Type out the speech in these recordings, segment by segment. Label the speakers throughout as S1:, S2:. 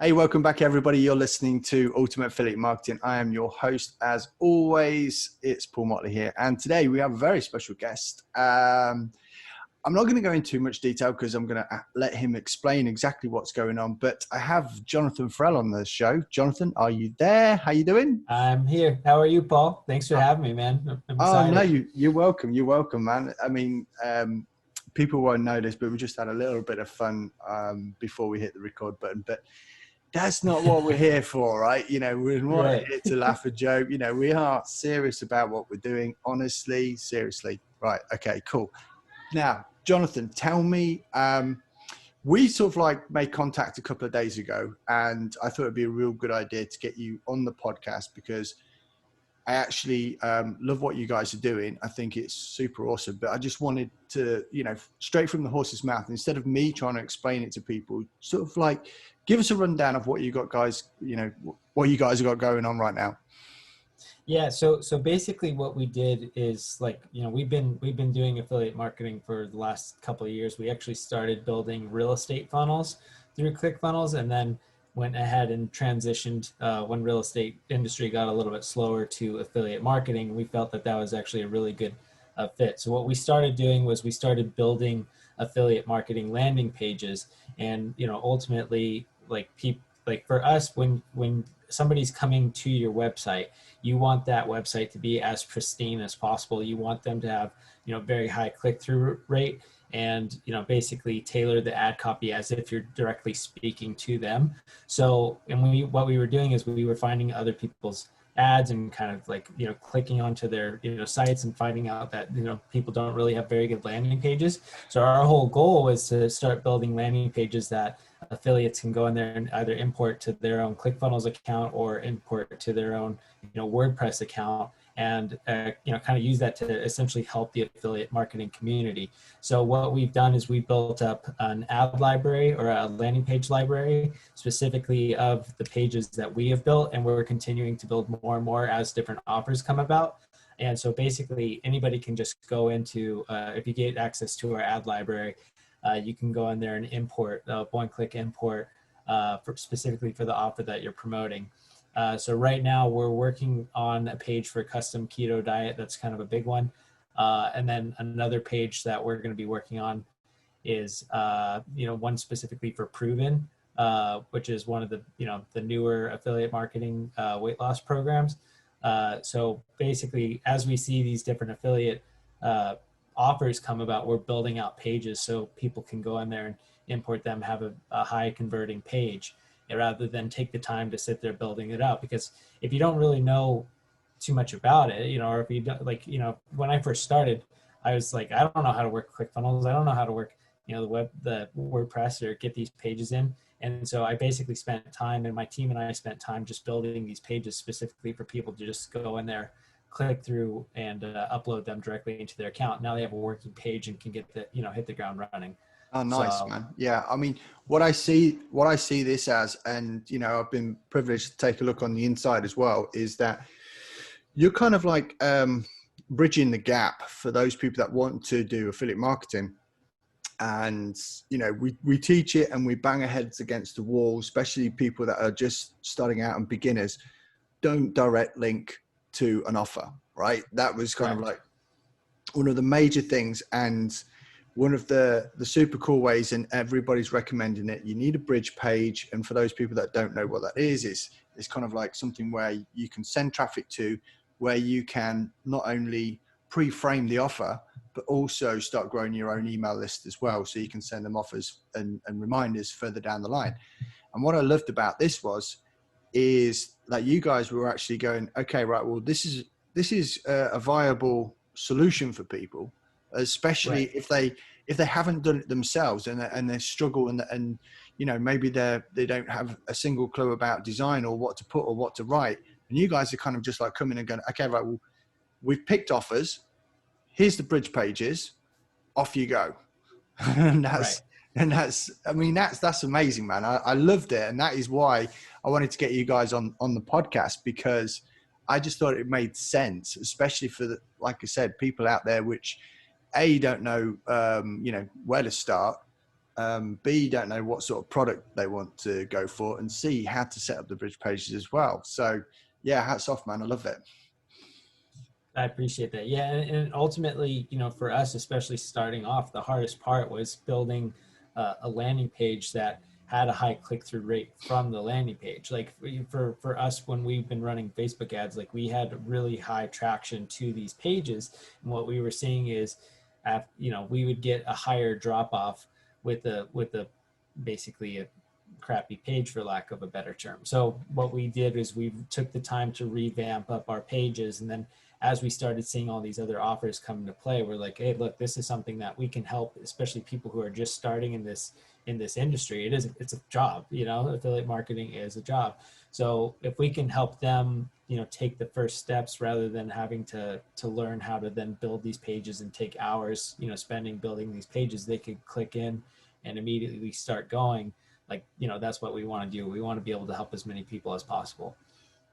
S1: Hey, welcome back, everybody. You're listening to Ultimate Affiliate Marketing. I am your host, as always. It's Paul Motley here, and today we have a very special guest. I'm not going to go into too much detail because I'm going to let him explain exactly what's going on. But I have Johnathan Ferrell on the show. Johnathan, are you there? How you doing?
S2: I'm here. How are you, Paul? Thanks for having me, man. I'm excited.
S1: Oh no, you're welcome. You're welcome, man. I mean, people won't know this, but we just had a little bit of fun before we hit the record button. But that's not what we're here for, right? You know, we're not
S2: Right.
S1: here to laugh a joke. You know, we are serious about what we're doing. Honestly, seriously. Right. Okay, cool. Now, Johnathan, tell me, we sort of like made contact a couple of days ago, and I thought it'd be a real good idea to get you on the podcast because I actually love what you guys are doing. I think it's super awesome, but I just wanted to, you know, straight from the horse's mouth, instead of me trying to explain it to people, sort of like give us a rundown of what you got guys, you know, what you guys have got going on right now.
S2: Yeah. So basically what we did is, like, you know, we've been doing affiliate marketing for the last couple of years. We actually started building real estate funnels through ClickFunnels, and then went ahead and transitioned when real estate industry got a little bit slower to affiliate marketing. We felt that was actually a really good fit. So what we started doing was we started building affiliate marketing landing pages, and, you know, ultimately, like for us, when somebody's coming to your website, you want that website to be as pristine as possible. You want them to have, you know, very high click-through rate, and, you know, basically tailor the ad copy as if you're directly speaking to them. So, and what we were doing is we were finding other people's ads and kind of, like, you know, clicking onto their, you know, sites and finding out that, you know, people don't really have very good landing pages. So our whole goal was to start building landing pages that affiliates can go in there and either import to their own ClickFunnels account or import to their own, you know, WordPress account, and you know, kind of use that to essentially help the affiliate marketing community. So what we've done is we built up an ad library, or a landing page library, specifically of the pages that we have built, and we're continuing to build more and more as different offers come about. And so basically anybody can just go into, if you get access to our ad library, you can go in there and import, one-click import, specifically for the offer that you're promoting. So right now we're working on a page for custom keto diet. That's kind of a big one. And then another page that we're going to be working on is, you know, one specifically for Proven, which is one of the, you know, the newer affiliate marketing weight loss programs. So basically, as we see these different affiliate offers come about, we're building out pages so people can go in there and import them, have a high converting page, rather than take the time to sit there building it out. Because if you don't really know too much about it, you know, or if you don't, like, you know, when I first started, I was like, I don't know how to work ClickFunnels. I don't know how to work, you know, the WordPress, or get these pages in. And so I basically spent time, and my team and I spent time just building these pages specifically for people to just go in there, click through, and upload them directly into their account. Now they have a working page and can get the, you know, hit the ground running.
S1: Oh, nice, man. Yeah. I mean, what I see this as, and, you know, I've been privileged to take a look on the inside as well, is that you're kind of like bridging the gap for those people that want to do affiliate marketing. And, you know, we teach it and we bang our heads against the wall, especially people that are just starting out and beginners. Don't direct link to an offer, right? That was kind of like one of the major things. And one of the super cool ways, and everybody's recommending it, you need a bridge page. And for those people that don't know what that is, it's kind of like something where you can send traffic to, where you can not only pre-frame the offer, but also start growing your own email list as well. So you can send them offers and reminders further down the line. And what I loved about this is that you guys were actually going, okay, right, well, this is a viable solution for people, especially if they haven't done it themselves and they struggle, and you know, maybe they don't have a single clue about design or what to put or what to write. And you guys are kind of just like coming and going, okay, right, well, we've picked offers, here's the bridge pages, off you go. And that's I mean, that's amazing, man. I loved it. And that is why I wanted to get you guys on the podcast, because I just thought it made sense, especially for the, like I said, people out there which don't know, you know, where to start, B, don't know what sort of product they want to go for, and C, how to set up the bridge pages as well. So yeah, hats off, man. I love it.
S2: I appreciate that. Yeah, and ultimately, for us, especially starting off, the hardest part was building a landing page that had a high click-through rate from the landing page. Like for us, when we've been running Facebook ads, like we had really high traction to these pages, and what we were seeing is, we would get a higher drop-off with a basically a crappy page, for lack of a better term. So what we did is we took the time to revamp up our pages, and then as we started seeing all these other offers come into play, we're like, hey, look, this is something that we can help, especially people who are just starting in this industry. It's a job, affiliate marketing is a job. So if we can help them, take the first steps rather than having to learn how to then build these pages and take hours, spending building these pages, they could click in and immediately start going. Like, that's what we want to do. We want to be able to help as many people as possible.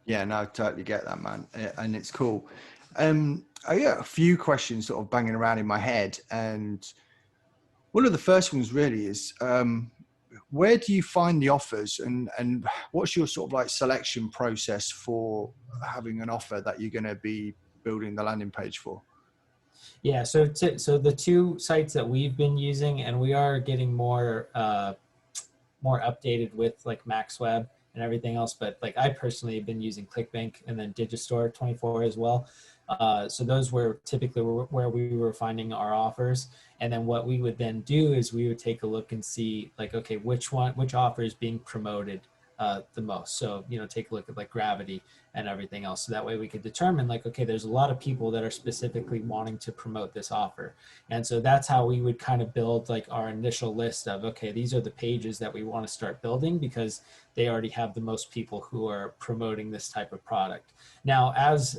S1: Yeah, no, I totally get that, man. And it's cool. I got a few questions sort of banging around in my head. And one of the first ones really is, where do you find the offers, and what's your sort of like selection process for having an offer that you're going to be building the landing page for?
S2: Yeah, so the two sites that we've been using, and we are getting more updated with like MaxWeb and everything else, but like I personally have been using ClickBank and then Digistore 24 as well. So those were typically where we were finding our offers. And then what we would then do is we would take a look and see like, okay, which offer is being promoted the most. So, take a look at like Gravity and everything else. So that way we could determine like, okay, there's a lot of people that are specifically wanting to promote this offer. And so that's how we would kind of build like our initial list of, okay, these are the pages that we want to start building because they already have the most people who are promoting this type of product. Now, as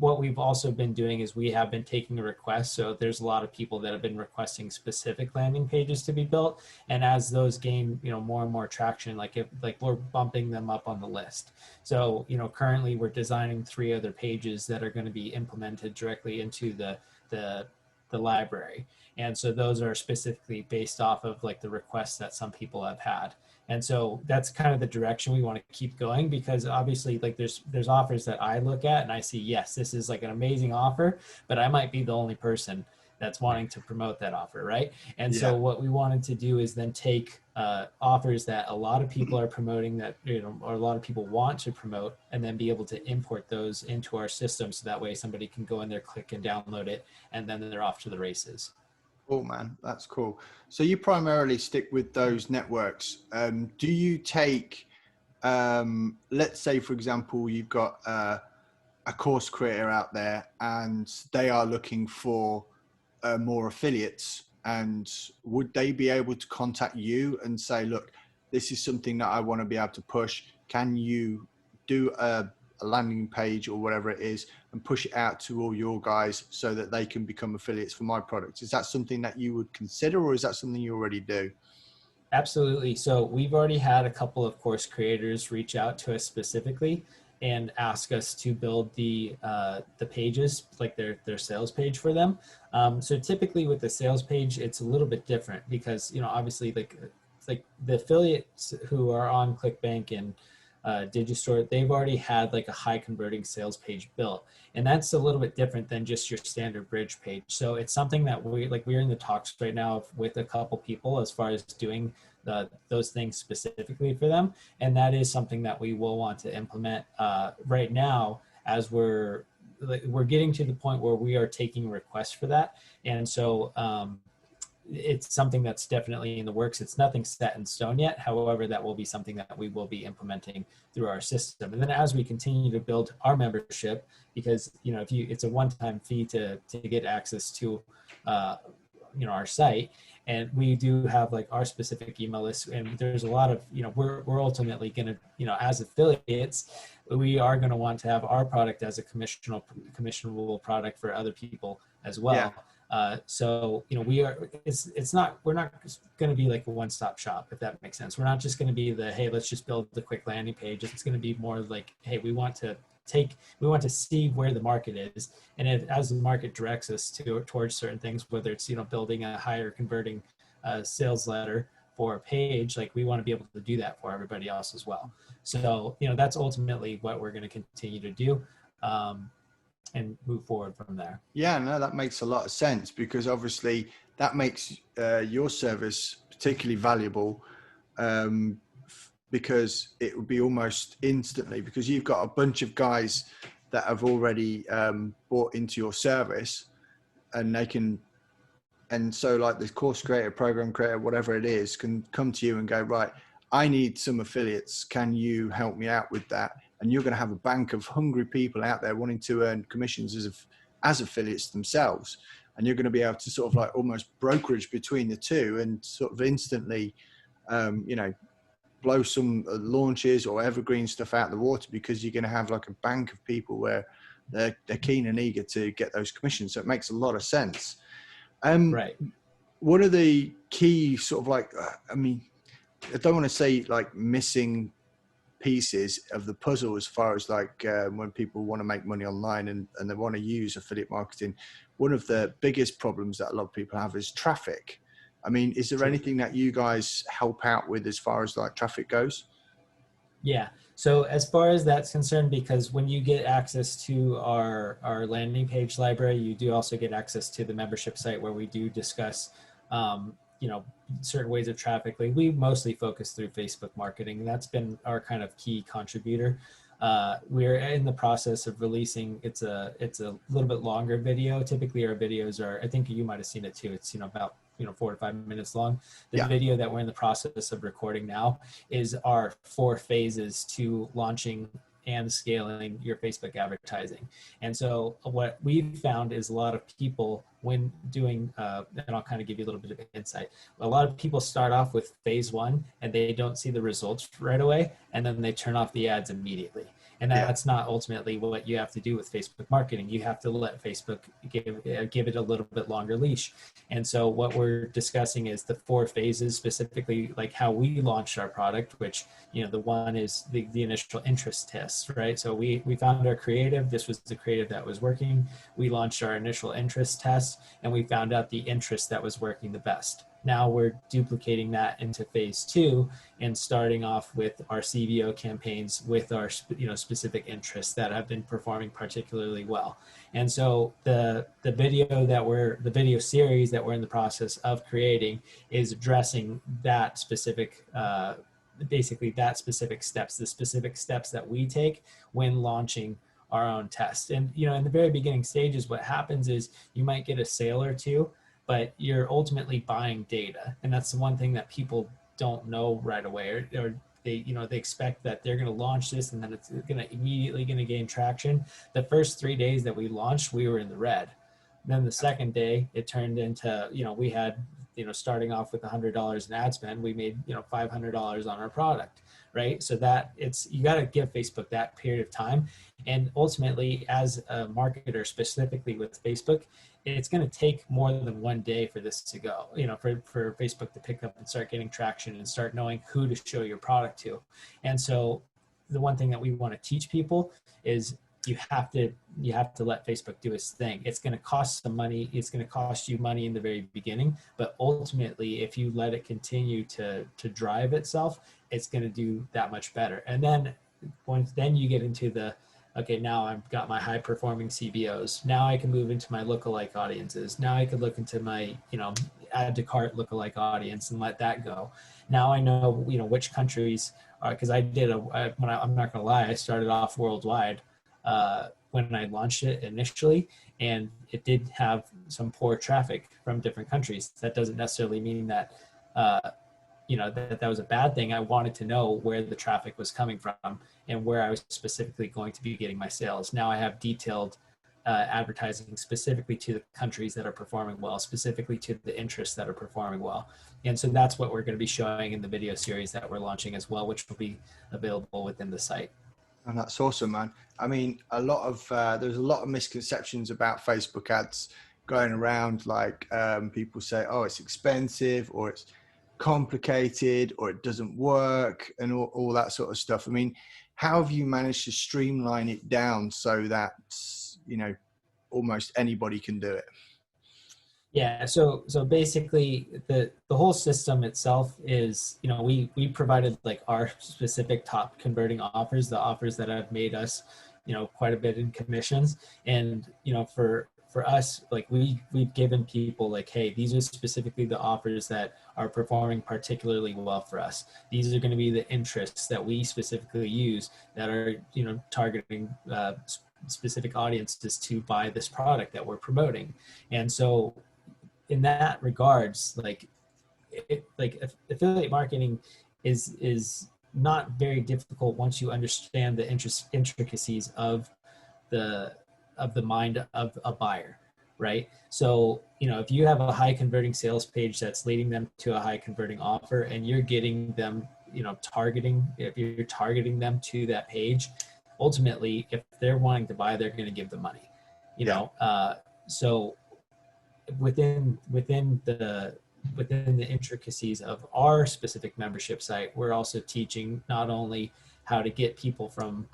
S2: what we've also been doing is we have been taking a request. So there's a lot of people that have been requesting specific landing pages to be built. And as those gain, more and more traction, like we're bumping them up on the list. So, currently we're designing 3 other pages that are going to be implemented directly into the library. And so those are specifically based off of like the requests that some people have had. And so that's kind of the direction we want to keep going, because obviously like there's offers that I look at and I see, yes, this is like an amazing offer, but I might be the only person that's wanting to promote that offer, right? And so what we wanted to do is then take offers that a lot of people are promoting that, or a lot of people want to promote, and then be able to import those into our system. So that way somebody can go in there, click and download it, and then they're off to the races.
S1: Cool, man. That's cool. So you primarily stick with those networks. Do you take, let's say, for example, you've got a course creator out there and they are looking for more affiliates, and would they be able to contact you and say, look, this is something that I want to be able to push. Can you do a landing page or whatever it is and push it out to all your guys so that they can become affiliates for my products? Is that something that you would consider, or is that something you already do?
S2: Absolutely. So we've already had a couple of course creators reach out to us specifically and ask us to build the pages, like their sales page for them. So typically with the sales page, it's a little bit different because, obviously like the affiliates who are on ClickBank and Digistore, they've already had like a high converting sales page built. And that's a little bit different than just your standard bridge page. So it's something that we're in the talks right now with a couple people as far as doing those things specifically for them. And that is something that we will want to implement right now, as we're getting to the point where we are taking requests for that. And so it's something that's definitely in the works. It's nothing set in stone yet. However, that will be something that we will be implementing through our system. And then as we continue to build our membership, because it's a one-time fee to get access to our site, and we do have like our specific email list, and there's a lot of we're ultimately going to as affiliates, we are going to want to have our product as a commissionable product for other people as well. Yeah. So we're not going to be like a one-stop shop, if that makes sense. We're not just going to be hey, let's just build the quick landing page. It's going to be more like, hey, we want to see where the market is, and as the market directs us towards certain things, whether it's building a higher converting a sales letter for a page, like we want to be able to do that for everybody else as well. So, you know, that's ultimately what we're going to continue to do, and move forward from there.
S1: Yeah, no, that makes a lot of sense, because obviously that makes your service particularly valuable, because it would be almost instantly, because you've got a bunch of guys that have already bought into your service, and they can, and so like the course creator, program creator, whatever it is, can come to you and go, right, I need some affiliates. Can you help me out with that? And you're going to have a bank of hungry people out there wanting to earn commissions as affiliates themselves. And you're going to be able to sort of like almost brokerage between the two, and sort of instantly, you know, blow some launches or evergreen stuff out of the water, because you're going to have like a bank of people where they're keen and eager to get those commissions. So it makes a lot of sense.
S2: Right.
S1: What are the key sort of like, I mean, I don't want to say like missing pieces of the puzzle, as far as like when people want to make money online and they want to use affiliate marketing, one of the biggest problems that a lot of people have is traffic. I mean, is there anything that you guys help out with as far as like traffic goes?
S2: Yeah. So as far as that's concerned, because when you get access to our landing page library, you do also get access to the membership site, where we do discuss, you know, certain ways of traffic. Like we mostly focus through Facebook marketing. That's been our kind of key contributor. We're in the process of releasing, it's a little bit longer video. Typically our videos are, I think you might've seen it too. It's, you know, about, you know, 4 to 5 minutes long. The video that we're in the process of recording now is our 4 phases to launching and scaling your Facebook advertising. And so what we've found is a lot of people, when doing, and I'll kind of give you a little bit of insight, a lot of people start off with phase 1 and they don't see the results right away, and then they turn off the ads immediately. And that's not ultimately what you have to do with Facebook marketing. You have to let Facebook give it a little bit longer leash. And so what we're discussing is the 4 phases, specifically like how we launched our product, which, you know, the one is the initial interest test, right? So we found our creative. This was the creative that was working. We launched our initial interest test, and we found out the interest that was working the best. Now we're duplicating that into phase 2 and starting off with our CVO campaigns with our, you know, specific interests that have been performing particularly well. And so the video series that we're in the process of creating is addressing that specific, basically that specific steps, the specific steps that we take when launching our own test. And, you know, in the very beginning stages, what happens is you might get a sale or two, but you're ultimately buying data. And that's the one thing that people don't know right away, or they, you know, they expect that they're going to launch this and then it's going to immediately going to gain traction. The first 3 days that we launched, we were in the red. Then the second day it turned into, you know, we had, you know, starting off with $100 in ad spend, we made, you know, $500 on our product, right? So that it's, you got to give Facebook that period of time. And ultimately, as a marketer, specifically with Facebook, it's going to take more than 1 day for this to go, you know, for Facebook to pick up and start getting traction and start knowing who to show your product to. And so the one thing that we want to teach people is you have to let Facebook do its thing. It's going to cost some money. It's going to cost you money in the very beginning, but ultimately, if you let it continue to drive itself, it's going to do that much better. And then then you get into the, okay, now I've got my high performing CBOs. Now I can move into my lookalike audiences. Now I could look into my, you know, add to cart lookalike audience and let that go. Now I know, you know, which countries are, because I did I'm not going to lie, I started off worldwide when I launched it initially, and it did have some poor traffic from different countries. That doesn't necessarily mean that, you know, that was a bad thing. I wanted to know where the traffic was coming from and where I was specifically going to be getting my sales. Now I have detailed advertising specifically to the countries that are performing well, specifically to the interests that are performing well. And so that's what we're going to be showing in the video series that we're launching as well, which will be available within the site.
S1: And that's awesome, man. I mean, there's a lot of misconceptions about Facebook ads going around. Like people say, oh, it's expensive, or it's complicated, or it doesn't work, and all that sort of stuff. I mean, how have you managed to streamline it down so that, you know, almost anybody can do it?
S2: Yeah, so basically the whole system itself is, we provided like our specific top converting offers, the offers that have made us, quite a bit in commissions. And, for us, like we've given people like, hey, these are specifically the offers that are performing particularly well for us. These are going to be the interests that we specifically use that are, targeting specific audiences to buy this product that we're promoting. And so in that regards, affiliate marketing is not very difficult once you understand the intricacies of the mind of a buyer, right? So, if you have a high converting sales page that's leading them to a high converting offer, and you're getting them, if you're targeting them to that page, ultimately, if they're wanting to buy, they're going to give the money, so within the intricacies of our specific membership site, we're also teaching not only how to get people from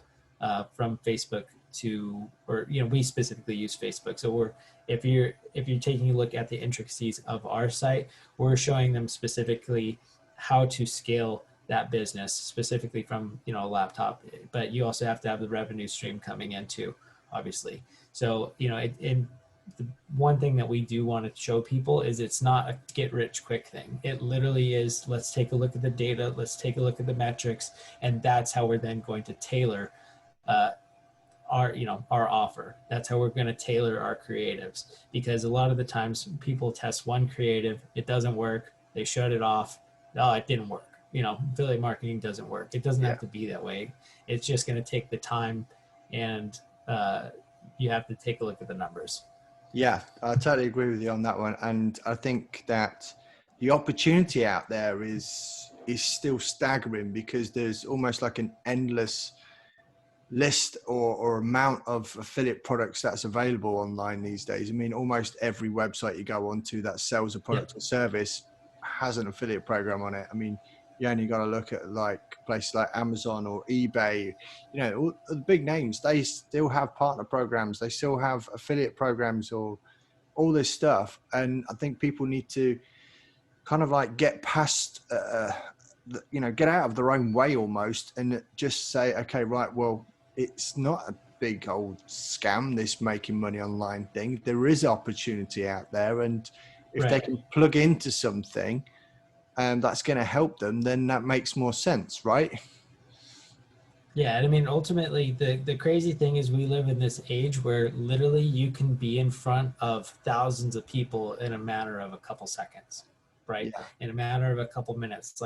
S2: Facebook to, or we specifically use Facebook. So if you're taking a look at the intricacies of our site, we're showing them specifically how to scale that business specifically from a laptop. But you also have to have the revenue stream coming in too, obviously. So the one thing that we do want to show people is it's not a get rich quick thing. It literally is, let's take a look at the data, let's take a look at the metrics, and that's how we're then going to tailor our offer. That's how we're going to tailor our creatives, because a lot of the times people test one creative, it doesn't work, they shut it off. Oh, it didn't work. Affiliate marketing doesn't work. It doesn't have to be that way. It's just going to take the time, and you have to take a look at the numbers.
S1: Yeah, I totally agree with you on that one. And I think that the opportunity out there is still staggering, because there's almost like an endless list or amount of affiliate products that's available online these days. I mean, almost every website you go onto that sells a product or service has an affiliate program on it. I mean, you only got to look at like places like Amazon or eBay, all the big names, they still have partner programs. They still have affiliate programs or all this stuff. And I think people need to kind of like get past, get out of their own way almost, and just say, okay, right, well, it's not a big old scam, this making money online thing. There is opportunity out there. And if they can plug into something, and that's going to help them, then that makes more sense, right?
S2: Yeah, I mean, ultimately, the crazy thing is we live in this age where literally you can be in front of thousands of people in a matter of a couple seconds, right?
S1: Yeah.
S2: In a matter of a couple minutes.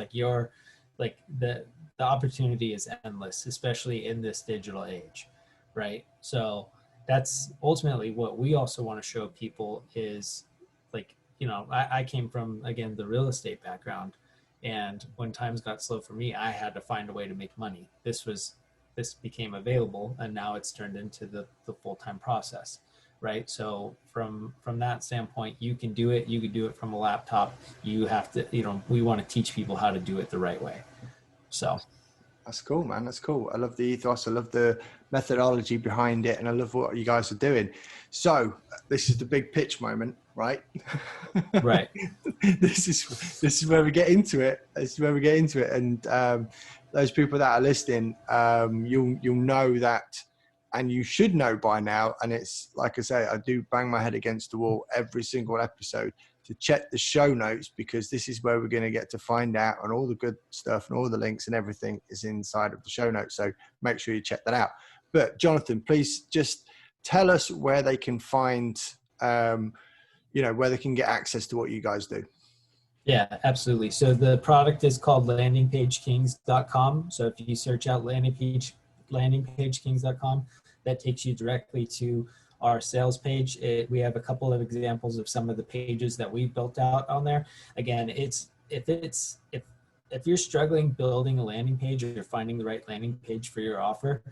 S2: The opportunity is endless, especially in this digital age, right? So that's ultimately what we also want to show people is, I came from, again, the real estate background. And when times got slow for me, I had to find a way to make money. This became available, and now it's turned into the full-time process, right? So from that standpoint, you can do it. You can do it from a laptop. You have to, we want to teach people how to do it the right way. So
S1: that's cool, man. That's cool. I love the ethos. I love the methodology behind it, and I love what you guys are doing. So this is the big pitch moment, right?
S2: Right.
S1: This is where we get into it. This is where we get into it. And those people that are listening, you'll know that, and you should know by now. And it's like I say, I do bang my head against the wall every single episode to check the show notes, because this is where we're going to get to find out, and all the good stuff and all the links and everything is inside of the show notes. So make sure you check that out. But Johnathan, please just tell us where they can find, where they can get access to what you guys do.
S2: Yeah, absolutely. So the product is called landingpagekings.com. So if you search out landingpagekings.com, that takes you directly to our sales page. We have a couple of examples of some of the pages that we built out on there. Again, if you're struggling building a landing page, or you're finding the right landing page for your offer,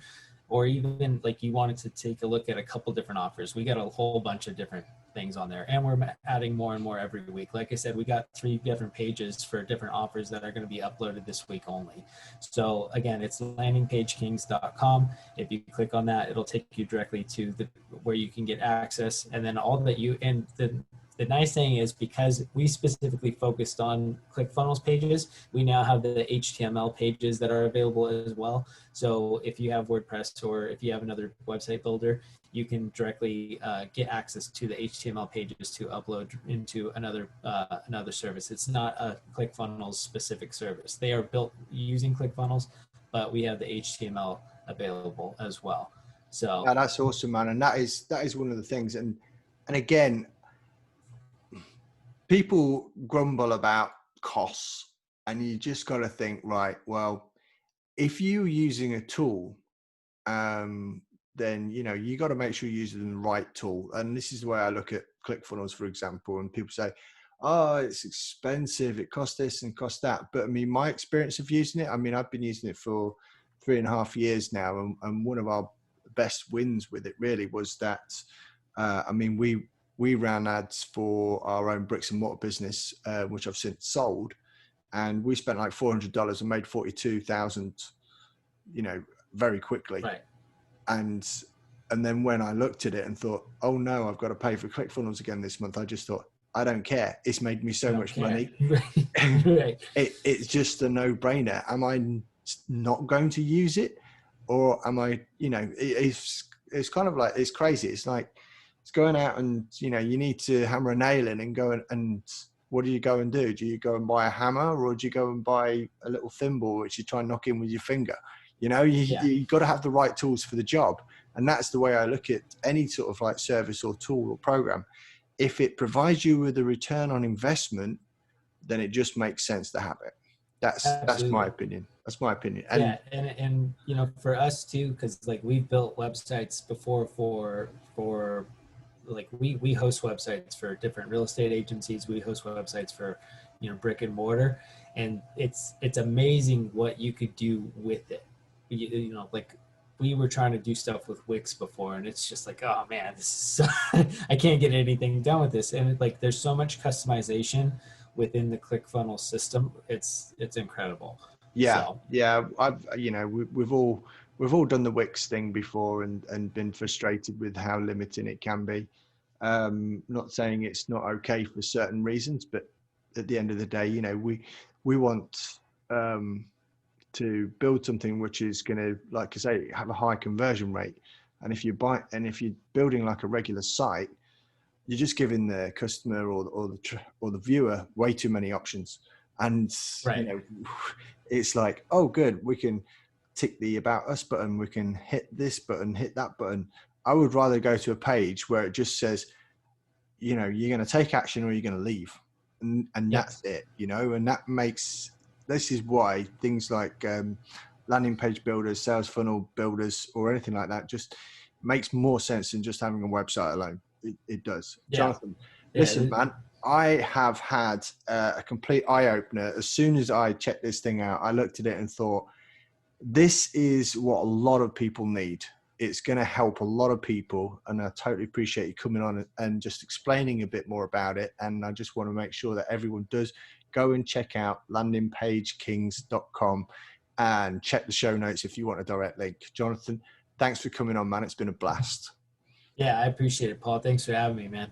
S2: or even like you wanted to take a look at a couple different offers, we got a whole bunch of different things on there, and we're adding more and more every week. Like I said, we got 3 different pages for different offers that are going to be uploaded this week only. So again, it's landingpagekings.com. If you click on that, it'll take you directly to where you can get access. And then all that the nice thing is, because we specifically focused on ClickFunnels pages, we now have the HTML pages that are available as well. So if you have WordPress or if you have another website builder, you can directly get access to the HTML pages to upload into another service. It's not a ClickFunnels specific service. They are built using ClickFunnels, but we have the HTML available as well. So
S1: yeah, that's awesome, man. And that is one of the things. And again, people grumble about costs, and you just got to think, right, well, if you're using a tool, then, you know, you got to make sure you're using the right tool. And this is the way I look at ClickFunnels, for example, and people say, oh, it's expensive, it costs this and costs that. But I mean, my experience of using it, I mean, I've been using it for 3.5 years now. And one of our best wins with it really was that, I mean, we ran ads for our own bricks and mortar business, which I've since sold. And we spent like $400 and made 42,000, you know, very quickly.
S2: right.
S1: And then when I looked at it and thought, oh no, I've got to pay for ClickFunnels again this month, I just thought, I don't care. It's made me so much money.
S2: Right.
S1: It's just a no-brainer. Am I not going to use it, or am I? You know, it's kind of like, it's crazy. It's like it's going out and, you know, you need to hammer a nail in and go and what do you go and do? Do you go and buy a hammer, or do you go and buy a little thimble which you try and knock in with your finger? You know, you got to have the right tools for the job. And that's the way I look at any sort of like service or tool or program. If it provides you with a return on investment, then it just makes sense to have it. That's my opinion. That's my opinion. And
S2: yeah, and you know, for us too, because like we've built websites before for like we host websites for different real estate agencies. We host websites for, you know, brick and mortar, and it's amazing what you could do with it. You know, like we were trying to do stuff with Wix before, and it's just like, oh man, this is so I can't get anything done with this. And like, there's so much customization within the ClickFunnels system. It's incredible.
S1: yeah,
S2: So,
S1: yeah. You know, we've all done the Wix thing before and been frustrated with how limiting it can be. Not saying it's not okay for certain reasons, but at the end of the day, you know, we want to build something which is going to, like I say, have a high conversion rate. And if you're building like a regular site, you're just giving the customer or the viewer way too many options. And
S2: right.
S1: you know, it's like, oh, good, we can tick the About Us button, we can hit this button, hit that button. I would rather go to a page where it just says, you know, you're going to take action or you're going to leave, and that's it. You know, and this is why things like landing page builders, sales funnel builders, or anything like that just makes more sense than just having a website alone. It does.
S2: Yeah.
S1: Johnathan, listen, man, I have had a complete eye opener. As soon as I checked this thing out, I looked at it and thought, this is what a lot of people need. It's going to help a lot of people. And I totally appreciate you coming on and just explaining a bit more about it. And I just want to make sure that everyone does go and check out landingpagekings.com and check the show notes if you want a direct link. Johnathan, thanks for coming on, man. It's been a blast.
S2: Yeah, I appreciate it, Paul. Thanks for having me, man.